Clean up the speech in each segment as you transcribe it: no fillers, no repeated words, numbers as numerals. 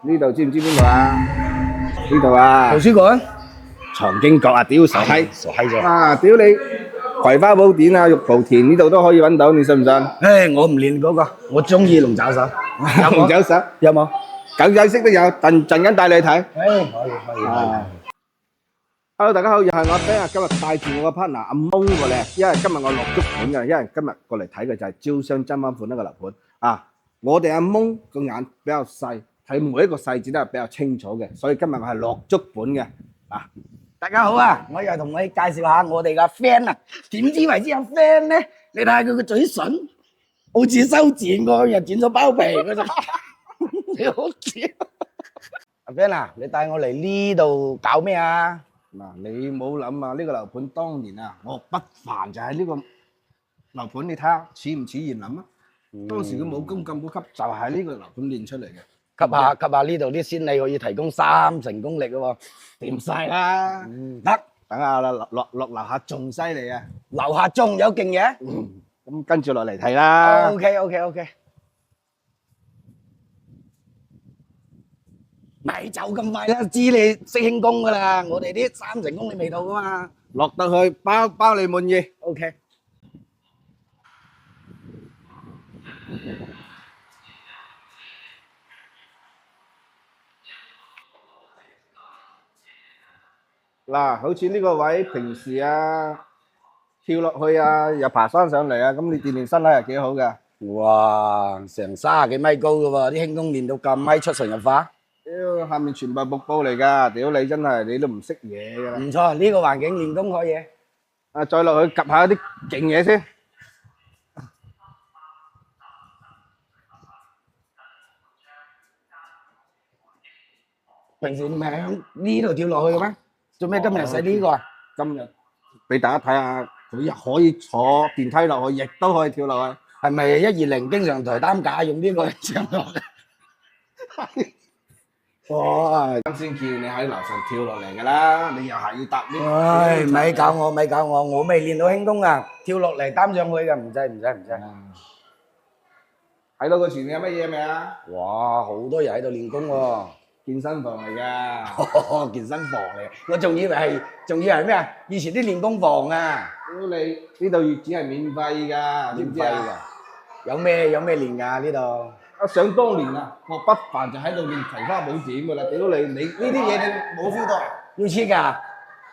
呢度知唔知邊度啊？呢度啊，圖書館藏經閣啊！屌傻閪，傻閪咗。啊！屌你，葵花寶典啊，玉蒲田呢度都可以揾到，你信唔信？唉，我唔練嗰個，我中意龍爪手。有冇？紅酒手，有冇？狗仔式都有，陣間帶你去睇。唉，可以。Hello，大家好，又係我阿 Ben 啊，今日帶住我個 partner 阿蒙過嚟，因為今日我落足盤嘅，因為今日過嚟睇嘅就係招商真灣款一個樓盤啊。我哋阿蒙個眼比較細，睇每一個細節都係比較清楚嘅，所以今日我係落足本嘅啊。大家好啊！我又同你介紹下我哋嘅 friend 啊。點知為之有 friend 咧？你睇下佢個嘴唇，好似修剪過，又剪咗包皮嗰種。你好笑。阿 friend 啊，你帶我嚟呢度搞咩啊？嗱，你冇諗啊，呢個樓盤當年啊，我不凡就喺呢個樓盤，你睇下似唔似現林啊？當時佢武功咁高級，就係呢個樓盤練出嚟嘅。吸下呢度啲先，你可以提供3成功力嘅喎。掂晒啦，得，等下落樓下仲犀利啊！樓下仲有勁嘢。咁跟住落嚟睇啦。OK。咪走咁快啦，知你識輕功噶啦，我哋啲3成功力未到噶嘛。落到去包你滿意。OK。嗱，好似呢個位平時啊跳落去啊，又爬山上嚟啊，咁你鍛鍊身體係幾好嘅。哇，成30幾米高噶喎，啲輕功練到咁米出神入化。屌，下面全部瀑布嚟㗎，屌你真係你都唔識嘢㗎啦。唔錯，呢個環境練功可以。啊，再落去 𥄫 下啲勁嘢先。平時唔係喺呢度跳落去嘅咩？做咩今日使呢個啊？今日俾大家睇下，佢可以坐電梯落去，亦都可以跳落去。係咪120經常抬擔架用呢個上落？哇！啱先叫你喺樓上跳落嚟㗎啦，你又係要搭呢？唉，咪搞我，我未練到輕功啊，跳落嚟擔上去㗎，唔使。睇到個前面有乜嘢未啊？哇，好多人喺度練功喎。健身房嚟㗎。健身房嚟，我仲以為係咩啊？以前啲練功房啊。屌你，呢度月子係免費㗎，知唔知啊？有咩練㗎呢度？啊！想當年啊，我不凡就喺度練葵花寶典㗎啦。屌你呢啲嘢你冇 feel 到啊？要切㗎？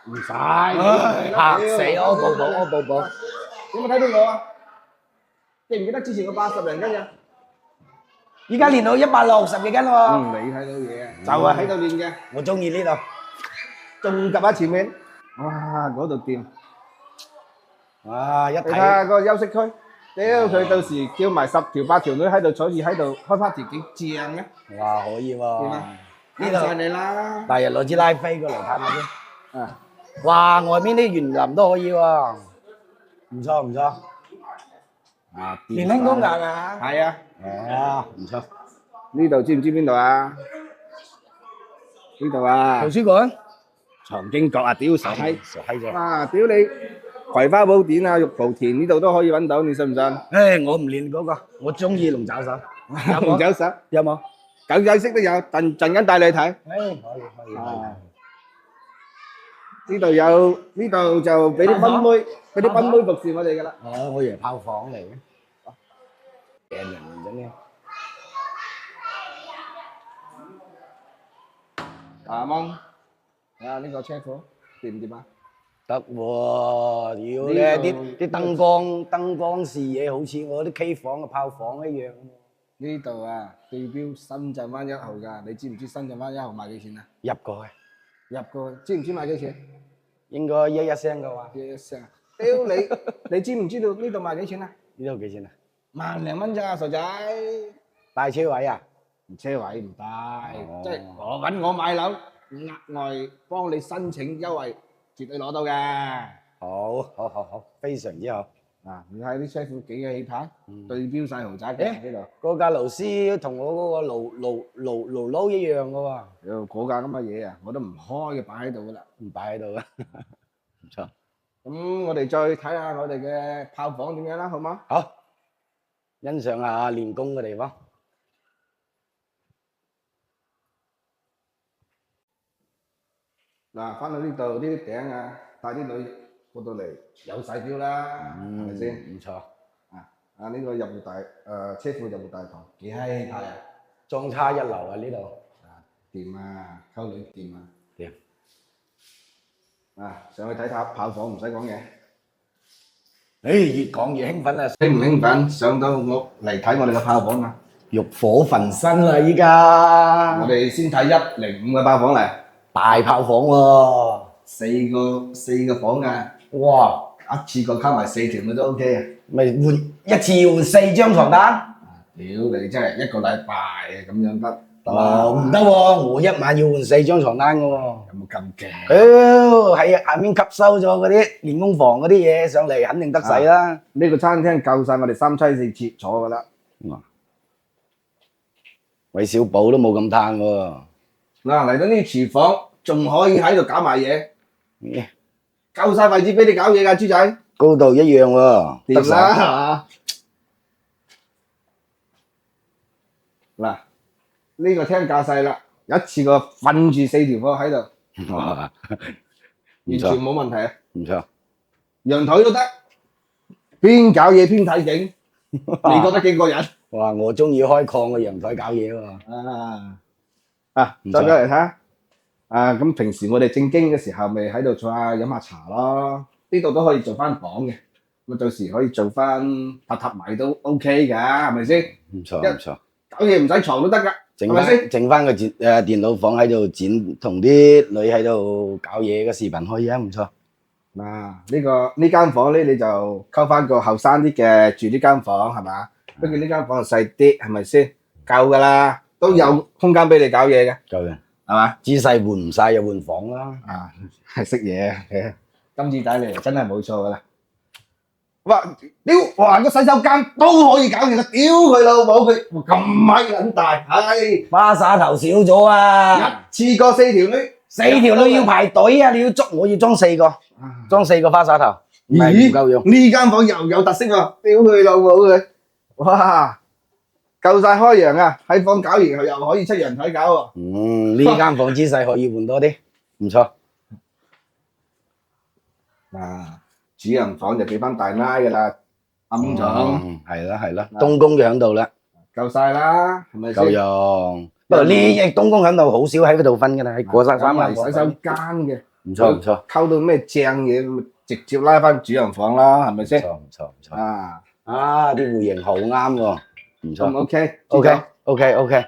唔使，嚇死我！寶，有冇睇到我啊？記唔記得之前個80零斤嘅？依家練到160幾斤喎。你睇到嘢啊？就係喺度練嘅。我中意呢度。仲及下前面，哇！嗰度掂。哇！一你睇睇下個休息區，屌佢到時叫埋10條8條女喺度坐住喺度開 party 幾正咧？哇，可以喎。呢呢度你啦。第日攞支拉飛過嚟睇下先。啊！哇，外面啲園林都可以喎。唔錯。啊！練輕功㗎嘛？係啊。哦，唔錯。呢度知唔知邊度啊？呢度啊，圖書館藏經閣啊！屌傻閪，傻閪咗。啊！屌你，葵花寶典啊，玉蒲田呢度都可以揾到，你信唔信？唉，我唔練嗰個，我中意龍爪手。紅酒手，有冇？狗仔式都有，陣間帶你去睇。唉，可以。呢度有，呢度就俾啲賓妹服侍我哋㗎啦。哦，我以為炮房嚟嘅。病人唔整嘅。阿蒙，啊呢個車庫掂唔掂啊？得喎，屌咧啲燈光視野好似我啲 K 房嘅炮房一樣。呢度啊，地標深圳灣1號㗎，你知唔知深圳灣1號賣幾錢啊？入過去，知唔知賣幾錢？應該1聲嘅話。一聲，屌你知唔知道呢度賣幾錢啊？呢度幾錢啊？1零蚊咋，傻仔！帶車位啊？車位唔帶，即係我揾我買樓，額外幫你申請優惠，絕對攞到嘅。好，非常之好。嗱，你睇啲車庫幾嘅氣派，對標晒豪宅嘅呢度。嗰架勞斯同我嗰個勞撈一樣嘅喎。屌，嗰架咁嘅嘢啊，我都唔開嘅，擺喺度㗎啦。唔擺喺度啦，唔錯。咁我哋再睇下我哋嘅炮房點樣啦，好嗎？好，欣賞下練功嘅地方。嗱，翻到呢度呢啲頂啊，帶啲女過到嚟有晒標啦，係咪先？唔錯，啊呢個入戶大車庫入戶大堂幾閪大啊！裝叉一流啊呢度。掂啊，溝女掂啊！掂。上去睇下炮房唔使講嘢。誒，越講越興奮啊！興唔興奮？上到我嚟睇我哋嘅炮房啊！欲火焚身啦！依家我哋先睇105嘅炮房嚟，大炮房喎。四個房啊！哇！一次過溝埋4條咪都 OK 啊！咪換一次換4張床單？屌你真係一個禮拜咁樣得哦，唔得喎！我一晚要換4張床單嘅喎。有冇咁勁？喺下面吸收咗嗰啲練功房嗰啲嘢上嚟，肯定得使啦。呢個餐廳夠晒我哋3妻4妾坐噶啦。韋小寶都冇咁嘆喎。嗱，嚟到呢個廚房仲可以喺度搞埋嘢，夠晒位置俾你搞嘢㗎，豬仔。高度一樣喎，得掂啦，晒。係嘛？嗱，呢個廳架勢啦，一次過瞓住4條貨喺度，哇，唔完全錯，冇問題啊！唔錯。陽台都得，邊搞嘢邊睇景，你覺得幾過癮？哇，我中意開礦嘅陽台搞嘢喎。再過嚟睇下。咁平時我哋正經嘅時候，咪喺度坐下飲下茶咯。呢度都可以做翻房嘅，咁到時可以做翻榻米都 OK 㗎，係咪先？唔錯唔錯。搞嘢唔使床都得㗎，剩係咪先？翻個電腦房喺度剪，同啲女喺度搞嘢嘅視頻可以啊，唔錯。呢間房咧，你就溝翻個後生啲嘅住呢間房係嘛？不過呢間房就細啲，係咪先？夠㗎啦，都有空間俾你搞嘢嘅，夠嘅，係嘛？姿勢換唔晒又換房啦。係識嘢嘅，金子仔嚟真係冇錯㗎啦。哇！個洗手間都可以搞嘢，屌佢老母佢咁閪撚大，花灑頭少咗啊！一次過4條女4條女要排隊啊！我要裝4個，裝4個花灑頭，唔係唔夠用。呢間房又有特色喎，屌佢老母佢，哇！夠晒開揚啊！喺房搞完又可以出陽台搞喎。呢間房姿勢可以換多啲，唔錯。主人房就俾翻大奶㗎啦，暗床係啦，東宮就喺度啦，夠晒啦，係咪先？夠用。不過呢隻東宮喺度好少喺嗰度瞓㗎啦，喺過晒3間洗手間嘅，唔錯唔錯。溝到咩正嘢，直接拉翻主人房啦，係咪先？唔錯。啲戶型好啱喎，唔錯。OK。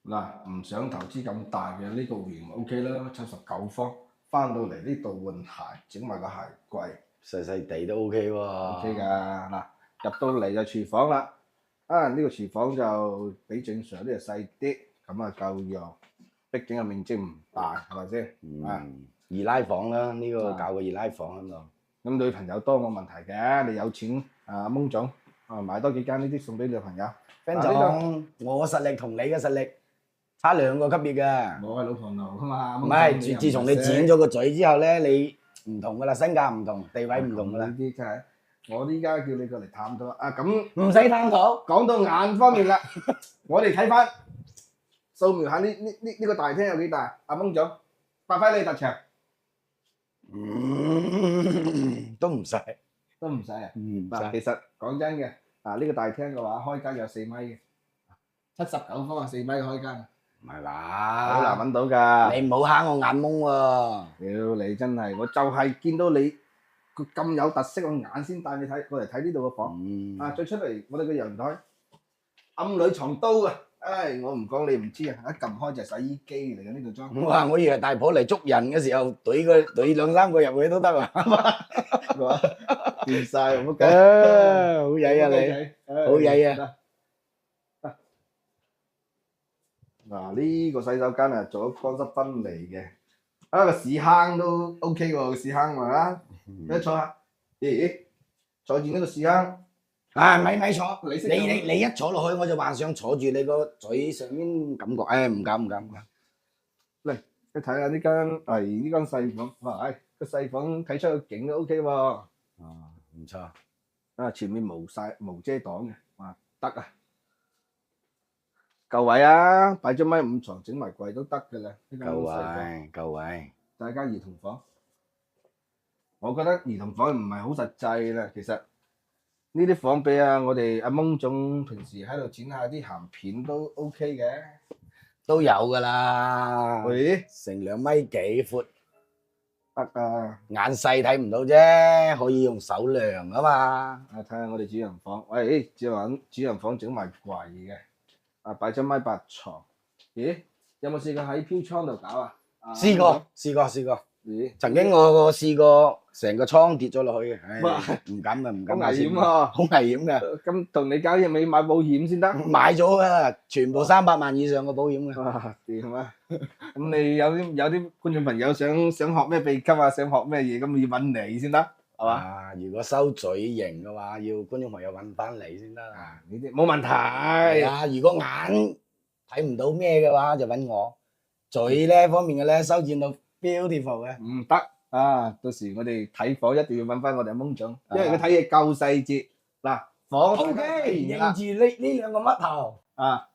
嗱，唔想投資咁大嘅呢個戶型 OK 啦，79方，翻到嚟呢度換鞋，整埋個鞋櫃，細細地都 OK 喎。OK 㗎。嗱，入到嚟就廚房啦。呢個廚房就比正常啲就細啲，咁啊夠用。畢竟個面積唔大，係咪先？二奶房啦，呢個搞個二奶房喺度。咁女朋友多冇問題嘅，你有錢蒙總買多幾間呢啲送俾女朋友。 friend 總，我實力同你嘅實力差2個級別㗎。我係老婆奴㗎嘛。唔係，自從你剪咗個嘴之後咧，你唔同㗎啦，身價唔同，地位唔同㗎啦。呢啲真係，我依家叫你過嚟探討咁唔使探討。講到眼方面啦，我哋睇翻掃描下呢個大廳有幾大？阿蒙總，發揮你特長。都唔使。都唔使啊！其實講真嘅，呢個大廳嘅話，開間有4米嘅，79方4米嘅開間，唔係啦，好難揾到㗎。你唔好蝦我眼蒙喎！屌你真係，我就係見到你佢咁有特色個眼先帶你過嚟睇呢度嘅房。再出嚟我哋嘅陽台，暗裏藏刀啊！我唔講你唔知啊！一撳開就係洗衣機嚟嘅呢度裝。哇！我以為大婆嚟捉人嘅時候，懟2-3個入去都得啊！掂晒，唔好講。好曳啊你，好曳啊！呢個洗手間啊，做咗乾濕分離嘅。個屎坑都 OK 喎，個屎坑啊，一坐下，坐住呢個屎坑。咪坐，你一坐落去，我就幻想坐住你個嘴上面感覺，唔敢。嚟，你睇下呢間細房，哇！個細房睇出個景都 OK 喎。唔錯。前面無遮擋嘅，得啊！夠位啊，擺張米五床整埋櫃都得㗎啦。呢間夠屋細個位，夠位。大家兒童房，我覺得兒童房唔係好實際啦。其實呢啲房俾我哋阿蒙總平時喺度剪下啲鹹片都 OK 嘅。都有噶啦，喂，成2米幾闊，得啊！眼細睇唔到啫，可以用手量啊嘛。睇下我哋主人房，喂，主人房整埋櫃嘅，擺張米八床。咦，有冇試過喺飄窗度搞啊？試過。咦，曾經我試過成個倉跌咗落去嘅，唉哇唔敢啊，唔敢好危險喎好危險㗎。咁同你搞嘢咪要買保險先得。買咗㗎，全部300萬以上嘅保險㗎。哇，掂啊！咁你有啲觀眾朋友想學咩秘笈啊，想學咩嘢咁要揾你先得，係嘛？啊，如果收嘴型嘅話，要觀眾朋友揾翻你先得。呢啲冇問題。係啊，如果眼睇唔到咩嘅話，就揾我。嘴呢方面嘅咧，修剪到 beautiful 嘅。唔得啊！到時我哋睇房一定要揾翻我哋阿蒙總，因為佢睇嘢夠細節。嗱，房 OK，認住呢兩個乜頭。啊，